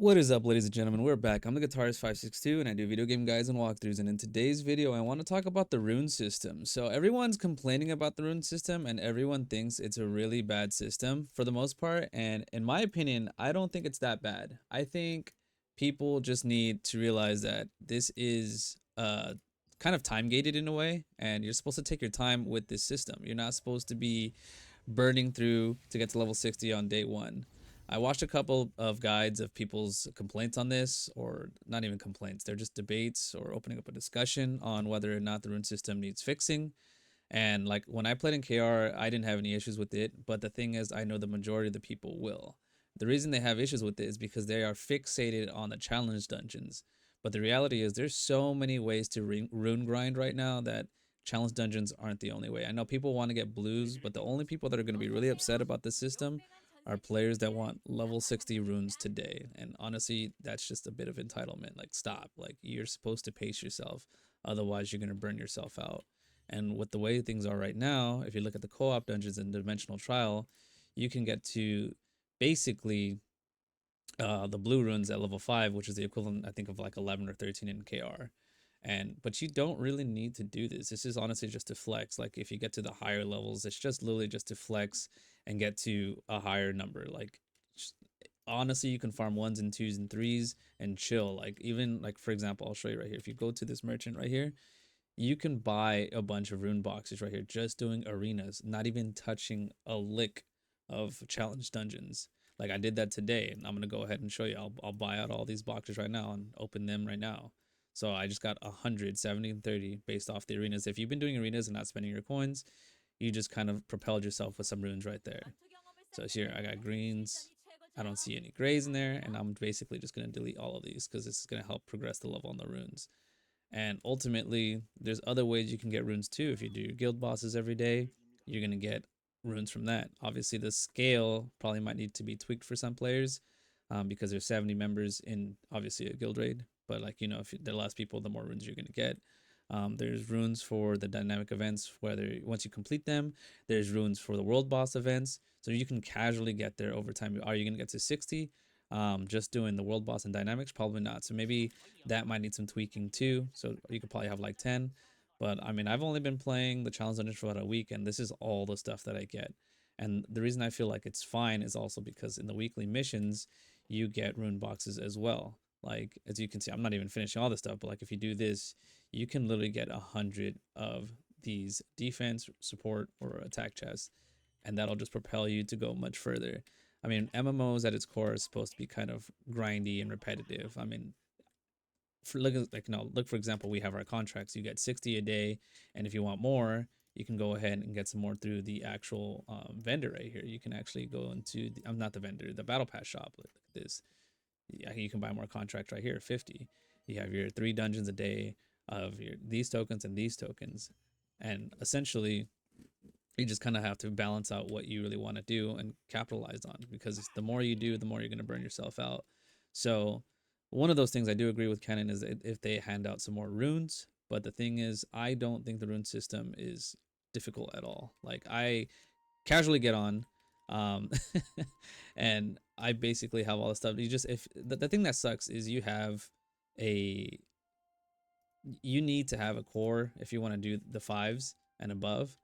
What is up, ladies and gentlemen? We're back. I'm the Guitarist562, and I do video game guides and walkthroughs. And in today's video, I want to talk about the rune system. So everyone's complaining about the rune system, and everyone thinks it's a really bad system for the most part. And in my opinion, I don't think it's that bad. I think people just need to realize that this is kind of time gated in a way, and you're supposed to take your time with this system. You're not supposed to be burning through to get to level 60 on day one. I watched a couple of guides of people's complaints on this, or not even complaints, they're just debates or opening up a discussion on whether or not the rune system needs fixing. And like when I played in KR, I didn't have any issues with it, but the thing is, I know the majority of the people will. The reason they have issues with it is because they are fixated on the challenge dungeons. But the reality is, there's so many ways to rune grind right now that challenge dungeons aren't the only way. I know people want to get blues, but the only people that are going to be really upset about this system are players that want level 60 runes today. And honestly, that's just a bit of entitlement. Like, stop. Like, you're supposed to pace yourself. Otherwise, you're going to burn yourself out. And with the way things are right now, if you look at the co-op dungeons and dimensional trial, you can get to basically the blue runes at level 5, which is the equivalent, I think, of like 11 or 13 in KR. But you don't really need to do this. This is honestly just to flex. Like, if you get to the higher levels, it's just literally just to flex and get to a higher number. Like, honestly, you can farm 1s and 2s and 3s and chill. Like, even like, for example, I'll show you right here. If you go to this merchant right here, you can buy a bunch of rune boxes right here, just doing arenas, not even touching a lick of challenge dungeons. Like, I did that today, and I'm gonna go ahead and show you. I'll buy out all these boxes right now and open them right now. So I just got 100, 70, and 30 based off the arenas. If you've been doing arenas and not spending your coins, you just kind of propelled yourself with some runes right there. So here I got greens. I don't see any grays in there, and I'm basically just gonna delete all of these because this is gonna help progress the level on the runes. And ultimately, there's other ways you can get runes too. If you do your guild bosses every day, you're gonna get runes from that. Obviously, the scale probably might need to be tweaked for some players, because there's 70 members in obviously a guild raid. But like, if the less people, the more runes you're gonna get. There's runes for the dynamic events, whether once you complete them. There's runes for the world boss events, so you can casually get there over time. Are you gonna get to 60? Just doing the world boss and dynamics? Probably not. So maybe that might need some tweaking too. So you could probably have like 10. But I mean, I've only been playing the challenge dungeon for about a week, and this is all the stuff that I get. And the reason I feel like it's fine is also because in the weekly missions, you get rune boxes as well. Like, as you can see, I'm not even finishing all this stuff, but like if you do this, you can literally get 100 of these defense, support, or attack chests, and that'll just propel you to go much further. I mean, MMOs at its core is supposed to be kind of grindy and repetitive. I mean, look, for example, we have our contracts. You get 60 a day, and if you want more, you can go ahead and get some more through the actual vendor right here. You can actually go into I'm not the vendor, the battle pass shop. Look at this. Yeah, you can buy more contracts right here, 50. You have your 3 dungeons a day of these tokens and these tokens, and essentially you just kind of have to balance out what you really want to do and capitalize on, because the more you do, the more you're going to burn yourself out. So one of those things I do agree with Canon is if they hand out some more runes. But the thing is, I don't think the rune system is difficult at all. Like, I casually get on, um and I basically have all the stuff. You just if the thing that sucks is a you need to have a core if you want to do the 5s and above.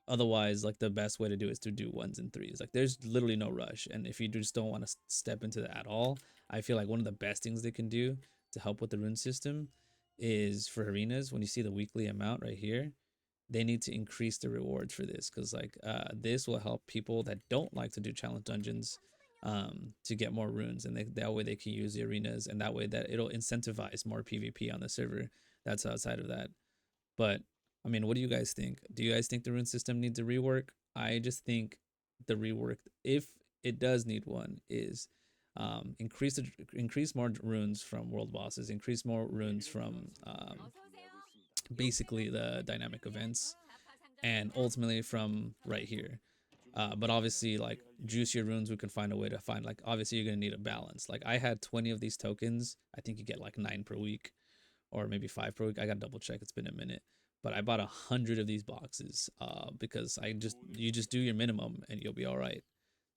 Otherwise, like, the best way to do it is to do 1s and 3s. Like, there's literally no rush. And if you just don't want to step into that at all, I feel like one of the best things they can do to help with the rune system is for arenas. When you see the weekly amount right here, they need to increase the rewards for this, because like this will help people that don't like to do challenge dungeons to get more runes, and that way they can use the arenas, and that way that it'll incentivize more PvP on the server. That's outside of that. But I mean, what do you guys think? Do you guys think the rune system needs a rework? I just think the rework, if it does need one, is increase more runes from world bosses, increase more runes from basically the dynamic events, and ultimately from right here. But obviously, like, juice your runes, we can find a way to find, like, obviously you're gonna need a balance. Like, I had 20 of these tokens. I think you get like 9 per week, or maybe 5 per week. I gotta double check. It's been a minute. But I bought 100 of these boxes because you just do your minimum and you'll be all right.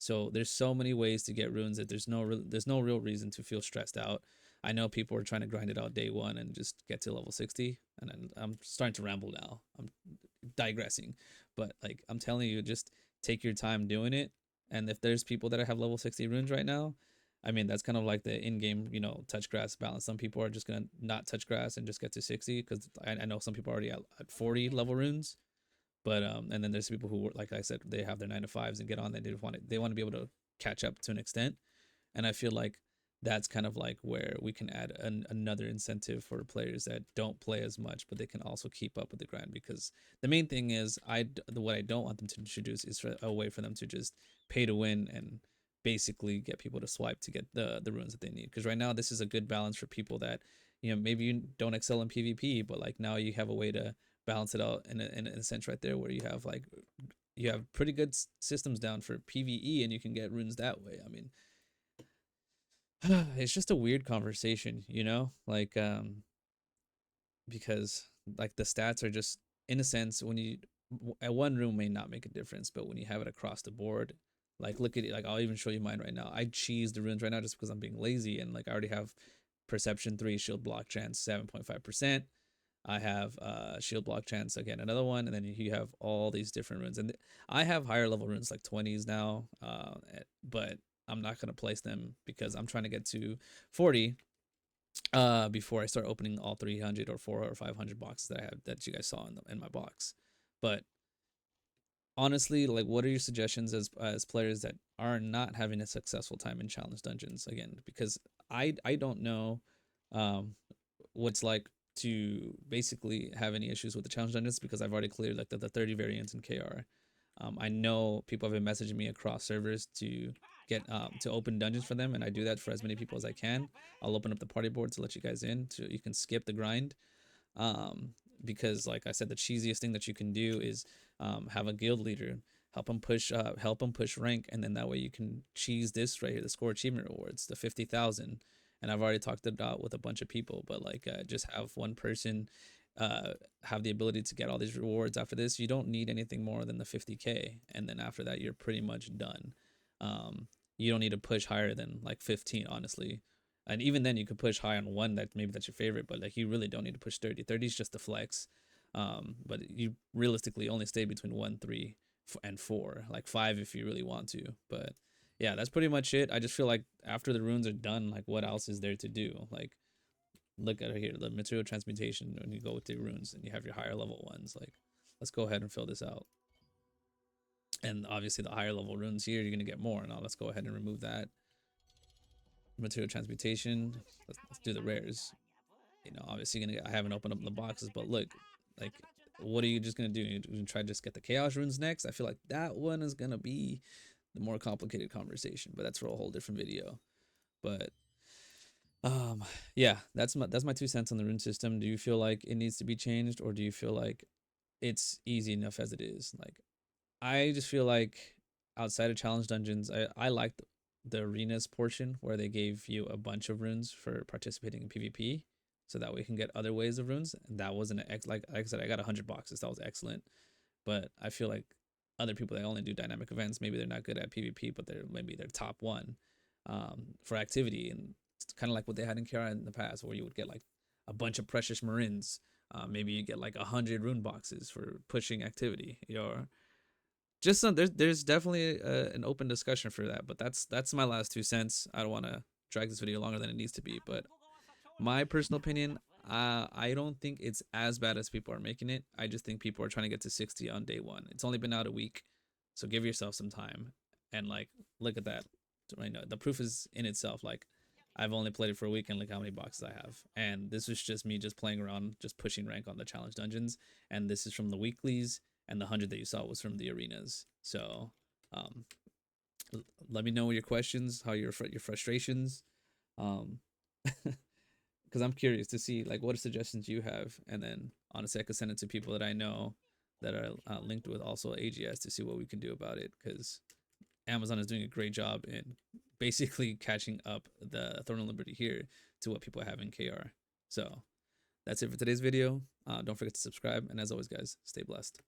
So there's so many ways to get runes that there's no real reason to feel stressed out. I know people are trying to grind it out day one and just get to level 60, and then I'm starting to ramble now. I'm digressing, but like I'm telling you, just take your time doing it. And if there's people that have level 60 runes right now, I mean that's kind of like the in-game, touch grass balance. Some people are just gonna not touch grass and just get to 60 because I know some people are already at 40 level runes. But and then there's people who, like I said, they have their 9 to 5s and get on. They want to be able to catch up to an extent, and I feel like that's kind of like where we can add another incentive for players that don't play as much, but they can also keep up with the grind. Because the main thing is, what I don't want them to introduce is a way for them to just pay to win and basically get people to swipe to get the runes that they need. Because right now this is a good balance for people that maybe you don't excel in PvP, but like now you have a way to balance it out in a sense right there where you have pretty good systems down for PvE and you can get runes that way. I mean, it's just a weird conversation, like because like the stats are just, in a sense, when you at one room may not make a difference, but when you have it across the board, like look at it, like I'll even show you mine right now. I cheese the runes right now just because I'm being lazy, and like I already have perception 3, shield block chance 7.5%. I have shield block chance again, another one, and then you have all these different runes. And I have higher level runes like 20s now, but I'm not gonna place them because I'm trying to get to 40 before I start opening all 300 or 400 or 500 boxes that I have that you guys saw in my box. But honestly, like, what are your suggestions as players that are not having a successful time in challenge dungeons again? Because I don't know what it's like to basically have any issues with the challenge dungeons because I've already cleared like the 30 variants in KR. I know people have been messaging me across servers to get to open dungeons for them, and I do that for as many people as I can. I'll open up the party board to let you guys in, so you can skip the grind. Um, because like I said, the cheesiest thing that you can do is have a guild leader help them push rank, and then that way you can cheese this right here, the score achievement rewards, the 50,000. And I've already talked it out with a bunch of people, but like just have one person have the ability to get all these rewards after this. You don't need anything more than the 50k, and then after that you're pretty much done. You don't need to push higher than like 15, honestly. And even then you could push high on one that maybe that's your favorite, but like you really don't need to push 30. 30 is just a flex. But you realistically only stay between 1, 3 and 4, like 5 if you really want to. But yeah, that's pretty much it. I just feel like after the runes are done, like what else is there to do? Like look at it here, the material transmutation. When you go with the runes and you have your higher level ones, like let's go ahead and fill this out. And obviously the higher level runes here, you're gonna get more. Now let's go ahead and remove that. Material transmutation. Let's do the rares. Obviously I haven't opened up the boxes, but look, like, what are you just gonna do? You're gonna try to just get the chaos runes next? I feel like that one is gonna be the more complicated conversation, but that's for a whole different video. But yeah, that's my 2 cents on the rune system. Do you feel like it needs to be changed, or do you feel like it's easy enough as it is? Like, I just feel like outside of challenge dungeons, I like the arenas portion where they gave you a bunch of runes for participating in PvP, so that way you can get other ways of runes. And that wasn't like I said, I got 100 boxes. That was excellent. But I feel like other people that only do dynamic events, maybe they're not good at PvP, but maybe they're top one for activity. And it's kind of like what they had in KR in the past, where you would get like a bunch of precious marines. Maybe you get like 100 rune boxes for pushing activity. Just there's definitely an open discussion for that. But that's my last 2 cents. I don't want to drag this video longer than it needs to be, but my personal opinion, I don't think it's as bad as people are making it. I just think people are trying to get to 60 on day one. It's only been out a week, so give yourself some time. And like, look at that. Right now, the proof is in itself. Like, I've only played it for a week, and look how many boxes I have. And this was just me just playing around, just pushing rank on the challenge dungeons. And this is from the weeklies, and the 100 that you saw was from the arenas. So, um, let me know your questions, how your frustrations. Um, because I'm curious to see like what suggestions you have, and then honestly I could send it to people that I know that are linked with also AGS to see what we can do about it, because Amazon is doing a great job in basically catching up the Throne of Liberty here to what people have in KR. So that's it for today's video. Don't forget to subscribe, and as always guys, stay blessed.